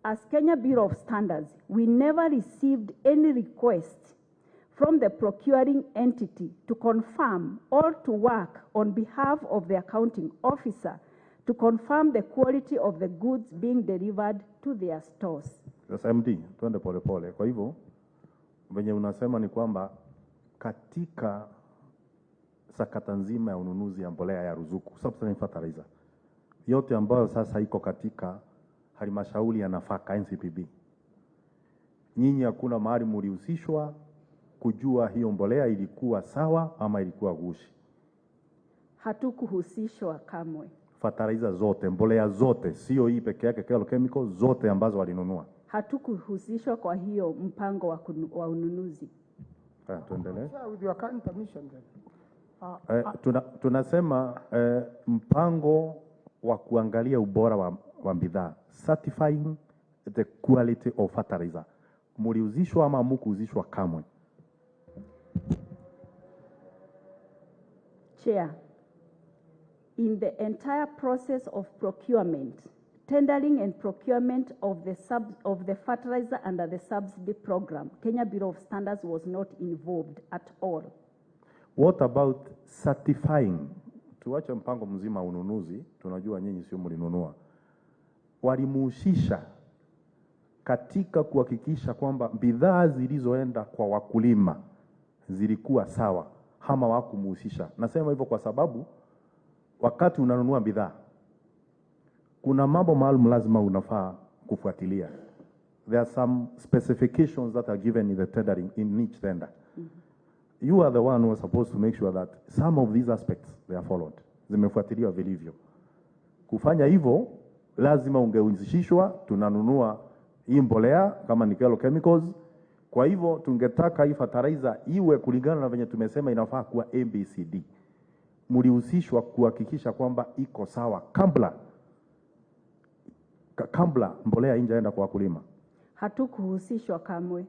As Kenya Bureau of Standards, we never received any request from the procuring entity to confirm or to work on behalf of the accounting officer to confirm the quality of the goods being delivered to their stores. Sasa MD, tuende pole pole. Kwa hivyo, venye unasema ni kwamba katika sakata nzima ya ununuzi ya mbolea ya ruzuku, substance fertilizer, yote ambayo sasa iko katika halmashauri ya nafaka NCPB, nyinyi hakuna mahali mlihusishwa kujua hiyo mbolea ilikuwa sawa ama ilikuwa gushi? Hatukuhusishwa kamwe. Fertilizer zote, mbolea zote, sio hii peke yake, chemical zote ambazo walinunua. Hatukuhusishwa kwa hiyo mpango wa ununuzi. Tuendelee. With your kind permission then. Tunasema mpango wa kuangalia ubora wa bidhaa, certifying the quality of fertilizer. Mlihusishwa ama hamkuhusishwa kamwe? Chair, in the entire process of procurement, tendering and procurement of the fertilizer under the subsidy program, Kenya Bureau of Standards was not involved at all. What about certifying? Tuache mpango mzima ununuzi, tunajua nyinyi sio mlinunua. Walimuhusisha katika kuhakikisha kwamba bidhaa zilizoenda kwa wakulima zilikuwa sawa ama hawakumuhusisha? Nasema hivyo kwa sababu wakati unanunua bidhaa kuna mambo maalum lazima unafaa kufuatilia. There are some specifications that are given in the tendering, in each tender. You are the one who are supposed to make sure that some of these aspects they are followed. Zimefuatiliwa vilivyo. Kufanya hivyo lazima ungehusishwa. Tunanunua hii mbolea kama ni chemicals. Kwa hivyo tungetaka hii fertilizer iwe kulingana na venye tumesema inafaa kuwa ABCD. Mlihusishwa kuhakikisha kwamba iko sawa kabla mbolea injaenda kwa wakulima? Hatukuhusishwa kamwe.